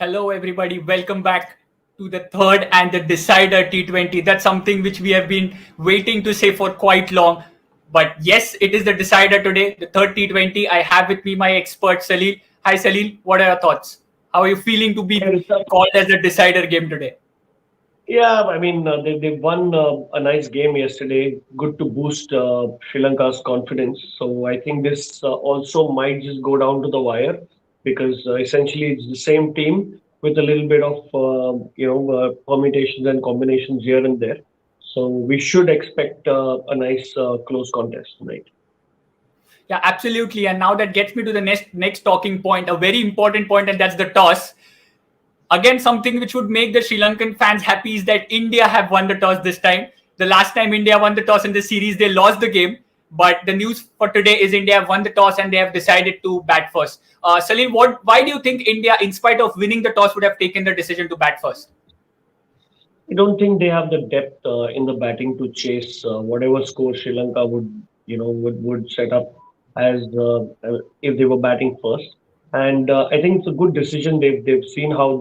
Hello, everybody. Welcome back to the third and the decider T20. That's something which we have been waiting to say for quite long. But yes, it is the decider today, the third T20. I have with me my expert, Salil. Hi, Salil. What are your thoughts? How are you feeling to Hey, be Rushabh. called as the decider game today? Yeah, I mean, they won a nice game yesterday. Good to boost Sri Lanka's confidence. So I think this also might just go down to the wire because essentially it's the same team with a little bit of permutations and combinations here and there. So we should expect a nice close contest tonight. Yeah, absolutely. And now that gets me to the next talking point, a very important point, and that's the toss. Again, something which would make the Sri Lankan fans happy is that India have won the toss this time. The last time India won the toss in the series, they lost the game. But the news for today is India have won the toss and they have decided to bat first. Salim, why do you think India, in spite of winning the toss, would have taken the decision to bat first? I don't think they have the depth in the batting to chase whatever score Sri Lanka would set up as if they were batting first. And I think it's a good decision. They've seen how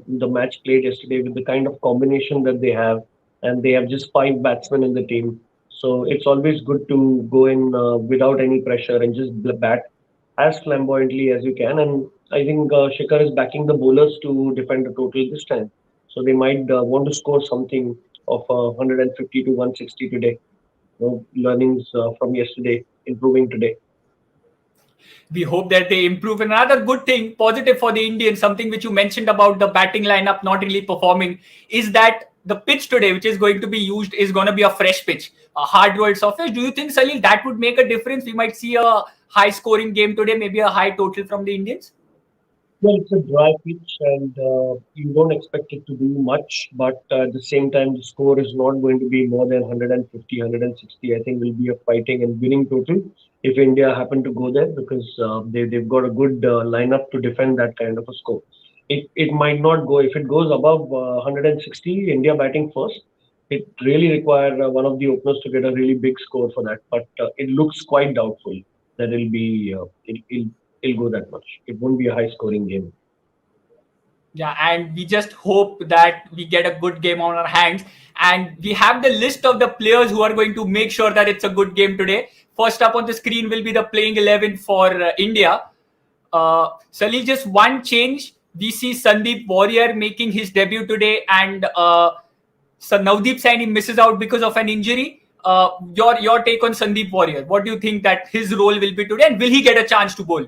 the match played yesterday with the kind of combination that they have, and they have just five batsmen in the team. So it's always good to go in without any pressure and just bat as flamboyantly as you can. And I think Shikhar is backing the bowlers to defend the total this time. So they might want to score something of 150 to 160 today. Learnings from yesterday, improving today. We hope that they improve. And another good thing, positive for the Indians, something which you mentioned about the batting lineup not really performing, is that the pitch today, which is going to be used, is going to be a fresh pitch, a hard rolled surface. Do you think, Salil, that would make a difference? We might see a high scoring game today, maybe a high total from the Indians? Well, it's a dry pitch, and you don't expect it to do much. But at the same time, the score is not going to be more than 150, 160. I think will be a fighting and winning total if India happen to go there because they've got a good lineup to defend that kind of a score. It might not go if it goes above 160. India batting first. It really require one of the openers to get a really big score for that. But it looks quite doubtful that it'll go that much. It won't be a high scoring game. Yeah, and we just hope that we get a good game on our hands. And we have the list of the players who are going to make sure that it's a good game today. First up on the screen will be the playing 11 for India. Salil, just one change. We see Sandeep Warrior making his debut today, and so Navdeep Saini misses out because of an injury. Your take on Sandeep Warrior? What do you think that his role will be today, and will he get a chance to bowl?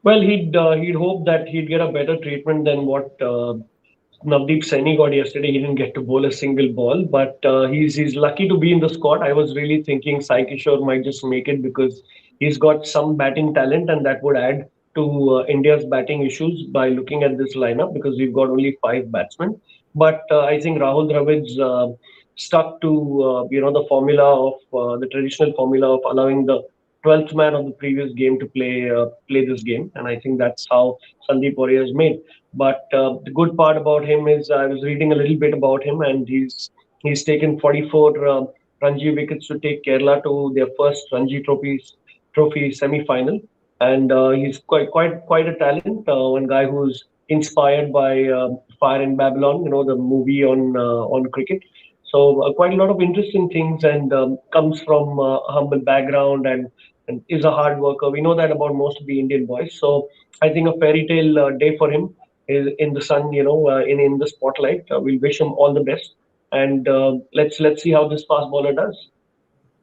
Well, he'd hope that he'd get a better treatment than what Navdeep Saini got yesterday. He didn't get to bowl a single ball, but he's lucky to be in the squad. I was really thinking Sai Kishore might just make it because he's got some batting talent, and that would add to India's batting issues by looking at this lineup because we've got only five batsmen. But I think Rahul Dravid's stuck to the formula of the traditional formula of allowing the 12th man of the previous game to play this game, and I think that's how Sandeep Warrior is made. But the good part about him is I was reading a little bit about him, and he's taken 44 Ranji wickets to take Kerala to their first Ranji trophy semi-final, and he's quite a talent. One guy who's inspired by Fire in Babylon, the movie on cricket. So quite a lot of interesting things, and comes from a humble background and is a hard worker. We know that about most of the Indian boys. So I think a fairy tale day for him is in the sun, in the spotlight. We wish him all the best, and let's see how this fast bowler does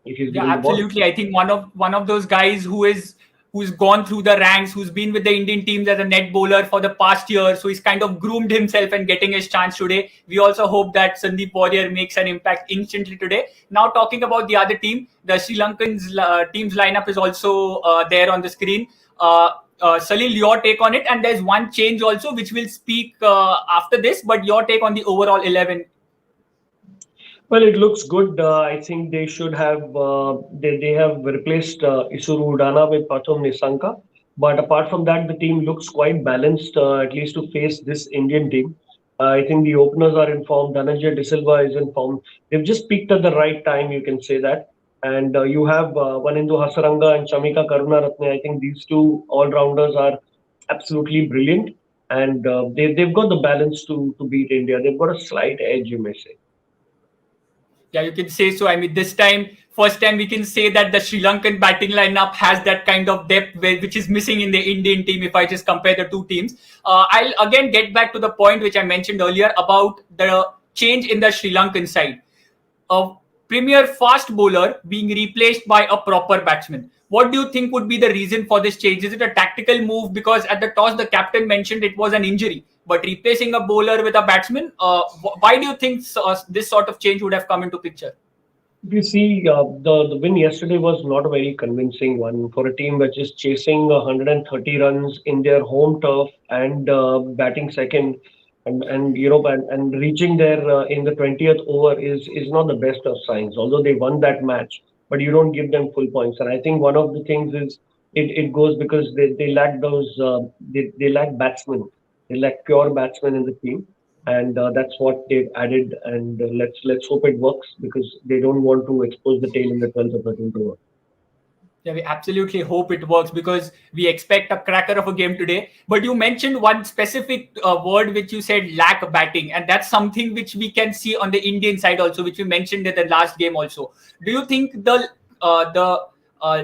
if he's Yeah, given the ball. absolutely. I think one of those guys who's gone through the ranks, who's been with the Indian teams as a net bowler for the past year, so he's kind of groomed himself and getting his chance today. We also hope that Sandeep Warrior makes an impact instantly today. Now talking about the other team, the Sri Lankan's team's lineup is also there on the screen. Salil, your take on it, and there's one change also which we'll speak after this. But your take on the overall 11. Well, it looks good. I think they should have they have replaced Isuru Udana with Pathum Nisanka. But apart from that, the team looks quite balanced, at least to face this Indian team. I think the openers are in form. Dhananjay De Silva is in form. They've just peaked at the right time, you can say that. And you have Vanindu Hasaranga and Chamika Karunaratne. I think these two all-rounders are absolutely brilliant. and they've got the balance to beat India. They've got a slight edge, you may say. Yeah, you can say so. I mean, this time, first time we can say that the Sri Lankan batting lineup has that kind of depth which is missing in the Indian team if I just compare the two teams. I'll again get back to the point which I mentioned earlier about the change in the Sri Lankan side. A premier fast bowler being replaced by a proper batsman. What do you think would be the reason for this change? Is it a tactical move? Because at the toss, the captain mentioned it was an injury. But replacing a bowler with a batsman, why do you think this sort of change would have come into picture? If you see, the win yesterday was not a very convincing one for a team which is chasing 130 runs in their home turf and batting second, and reaching there in the 20th over is not the best of signs. Although they won that match, but you don't give them full points. And I think one of the things is it goes because they lack those they lack batsmen, they lack pure batsmen in the team, and that's what they've added. And let's hope it works because they don't want to expose the tail in the 12th or 13th over. Yeah, we absolutely hope it works because we expect a cracker of a game today. But you mentioned one specific word which you said lack batting, and that's something which we can see on the Indian side also, which we mentioned in the last game also. Do you think the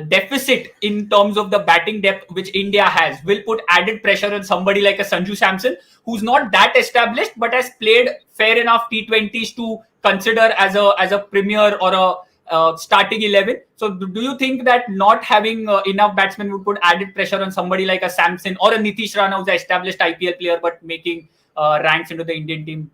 deficit in terms of the batting depth which India has will put added pressure on somebody like a Sanju Samson, who's not that established but has played fair enough T20s to consider as a premier or a starting 11. So, do you think that not having enough batsmen would put added pressure on somebody like a Samson or a Nitish Rana, who's an established IPL player but making ranks into the Indian team?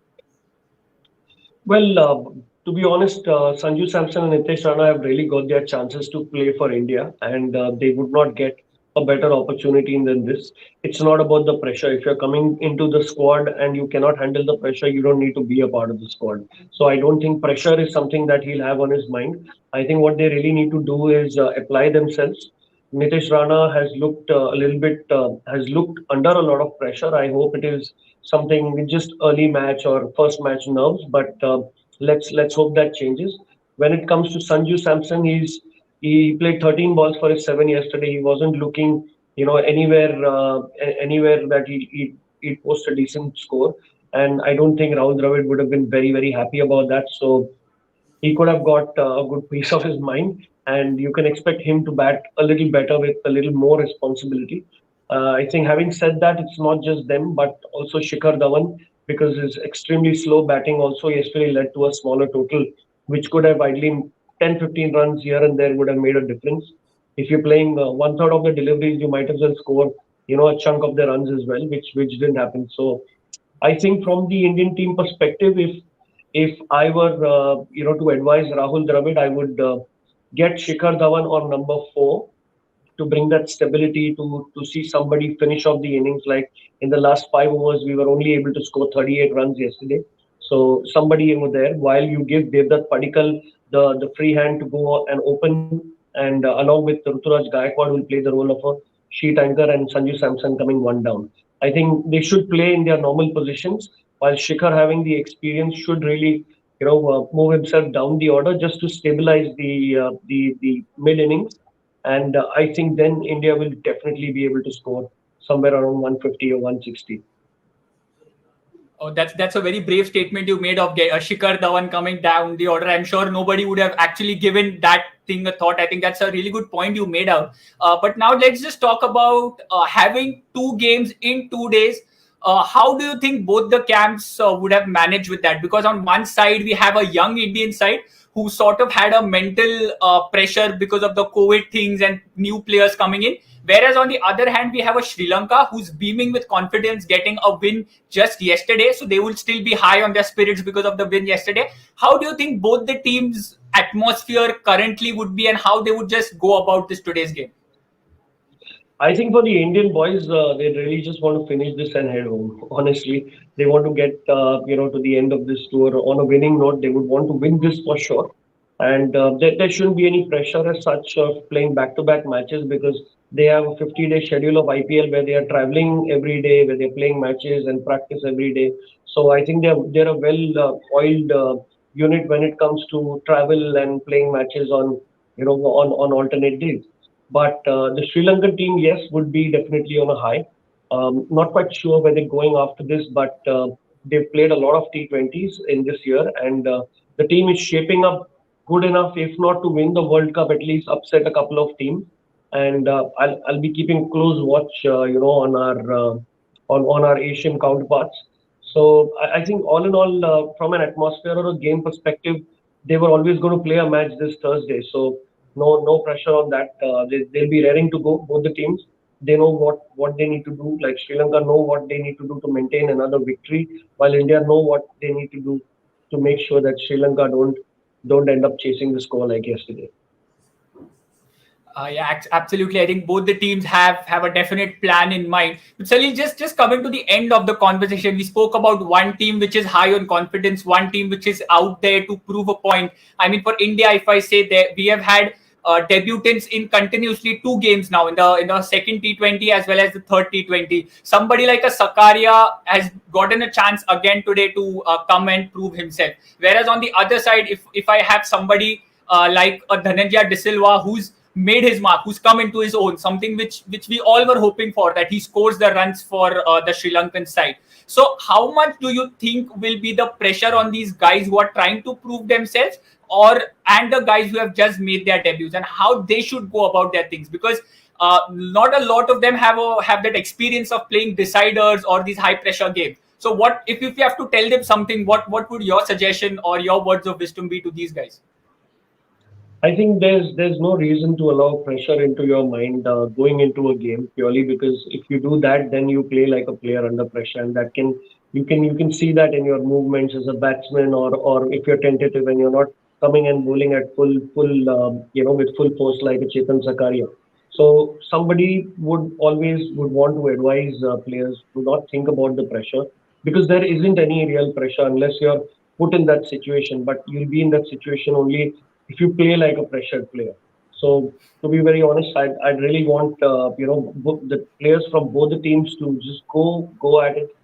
Well, to be honest, Sanju Samson and Nitesh Rana have really got their chances to play for India, and they would not get a better opportunity than this. It's not about the pressure. If you're coming into the squad and you cannot handle the pressure, you don't need to be a part of the squad. So I don't think pressure is something that he'll have on his mind. I think what they really need to do is apply themselves. Nitish Rana has looked a little bit has looked under a lot of pressure. I hope it is something with just early match or first match nerves, but let's hope that changes. When it comes to Sanju Samson, he played 13 balls for his seven yesterday. He wasn't looking, anywhere that he post a decent score, and I don't think Rahul Dravid would have been very happy about that. So he could have got a good piece of his mind, and you can expect him to bat a little better with a little more responsibility. I think, having said that, it's not just them, but also Shikhar Dhawan, because his extremely slow batting also yesterday led to a smaller total, which could have ideally 10-15 runs here and there would have made a difference. If you're playing one third of the deliveries, you might as well score, a chunk of the runs as well, which didn't happen. So I think from the Indian team perspective, if I were to advise Rahul Dravid, I would get Shikhar Dhawan on number 4 to bring that stability to see somebody finish off the innings. Like in the last 5 overs, we were only able to score 38 runs yesterday. So somebody over there, while you give Devdutt Padikkal the free hand to go and open, and along with Ruturaj Gaikwad will play the role of a sheet anchor, and Sanju Samson coming one down. I think they should play in their normal positions, while Shikhar, having the experience, should really move himself down the order just to stabilize the mid innings. And I think then India will definitely be able to score somewhere around 150 or 160. Oh, that's a very brave statement you made of Shikhar Dhawan coming down the order. I'm sure nobody would have actually given that thing a thought. I think that's a really good point you made out. But now let's just talk about having two games in 2 days. How do you think both the camps would have managed with that? Because on one side we have a young Indian side who sort of had a mental pressure because of the COVID things and new players coming in. Whereas on the other hand, we have a Sri Lanka who's beaming with confidence, getting a win just yesterday. So they will still be high on their spirits because of the win yesterday. How do you think both the teams' atmosphere currently would be, and how they would just go about this today's game? I think for the Indian boys, they really just want to finish this and head home. Honestly, they want to get to the end of this tour on a winning note. They would want to win this for sure, and there shouldn't be any pressure as such of playing back-to-back matches because they have a 50-day schedule of IPL where they are traveling every day, where they're playing matches and practice every day. So I think they're a well oiled unit when it comes to travel and playing matches on on alternate days. But the Sri Lankan team, yes, would be definitely on a high. Not quite sure where they're going after this, but they've played a lot of T20s in this year, and the team is shaping up good enough, if not to win the World Cup, at least upset a couple of teams. And I'll be keeping close watch, on our Asian counterparts. So I think all in all, from an atmosphere or a game perspective, they were always going to play a match this Thursday. So no pressure on that. They'll be raring to go, both the teams. They know what they need to do. Like Sri Lanka know what they need to do to maintain another victory, while India know what they need to do to make sure that Sri Lanka don't end up chasing the score like yesterday. Yeah, absolutely. I think both the teams have a definite plan in mind. But Salil, just coming to the end of the conversation, we spoke about one team which is high on confidence, one team which is out there to prove a point. I mean, for India, if I say that we have had debutants in continuously 2 games now, in the second T20 as well as the third T20. Somebody like a Sakaria has gotten a chance again today to come and prove himself. Whereas on the other side, if I have somebody like a Dhananjaya De Silva who's made his mark, who's come into his own, something which we all were hoping for, that he scores the runs for the Sri Lankan side. So how much do you think will be the pressure on these guys who are trying to prove themselves, or and the guys who have just made their debuts, and how they should go about their things? Because not a lot of them have that experience of playing deciders or these high pressure games. So what if you have to tell them something, what would your suggestion or your words of wisdom be to these guys? I think there's no reason to allow pressure into your mind going into a game, purely because if you do that, then you play like a player under pressure, and that can you can see that in your movements as a batsman, or if you're tentative and you're not coming and bowling at full with full force like a Chetan Sakaria. So somebody would want to advise players to not think about the pressure, because there isn't any real pressure unless you're put in that situation. But you'll be in that situation only if you play like a pressured player. So to be very honest, I'd really want the players from both the teams to just go at it,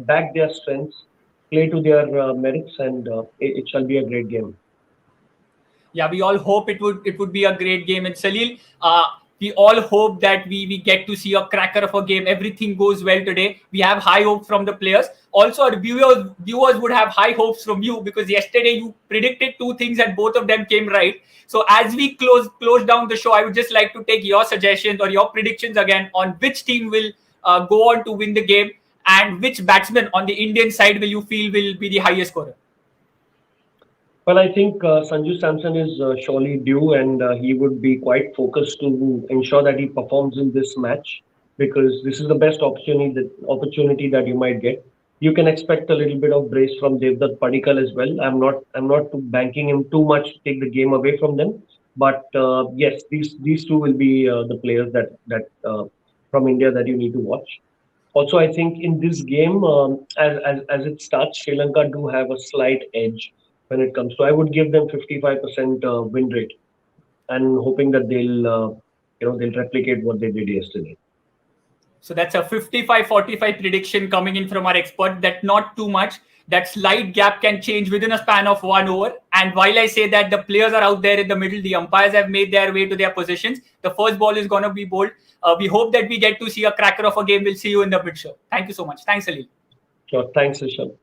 back their strengths, play to their merits, and it shall be a great game. Yeah, we all hope it would be a great game. And Salil, we all hope that we get to see a cracker of a game. Everything goes well today. We have high hope from the players. Also, our viewers would have high hopes from you, because yesterday you predicted two things and both of them came right. So as we close down the show, I would just like to take your suggestions or your predictions again on which team will go on to win the game, and which batsman on the Indian side will you feel will be the highest scorer. Well, I think Sanju Samson is surely due, and he would be quite focused to ensure that he performs in this match, because this is the best opportunity that you might get. You can expect a little bit of brace from Devdutt Padikkal as well. I'm not banking him too much to take the game away from them, but yes, these two will be the players that from India that you need to watch. Also, I think in this game, as it starts, Sri Lanka do have a slight edge when it comes to. I would give them 55% win rate, and hoping that they'll replicate what they did yesterday. So that's a 55-45 prediction coming in from our expert. That not too much. That slight gap can change within a span of 1 over. And while I say that, the players are out there in the middle, the umpires have made their way to their positions. The first ball is going to be bowled. We hope that we get to see a cracker of a game. We'll see you in the mid show. Thank you so much. Thanks, Ali. Sure. Thanks, Rishabh.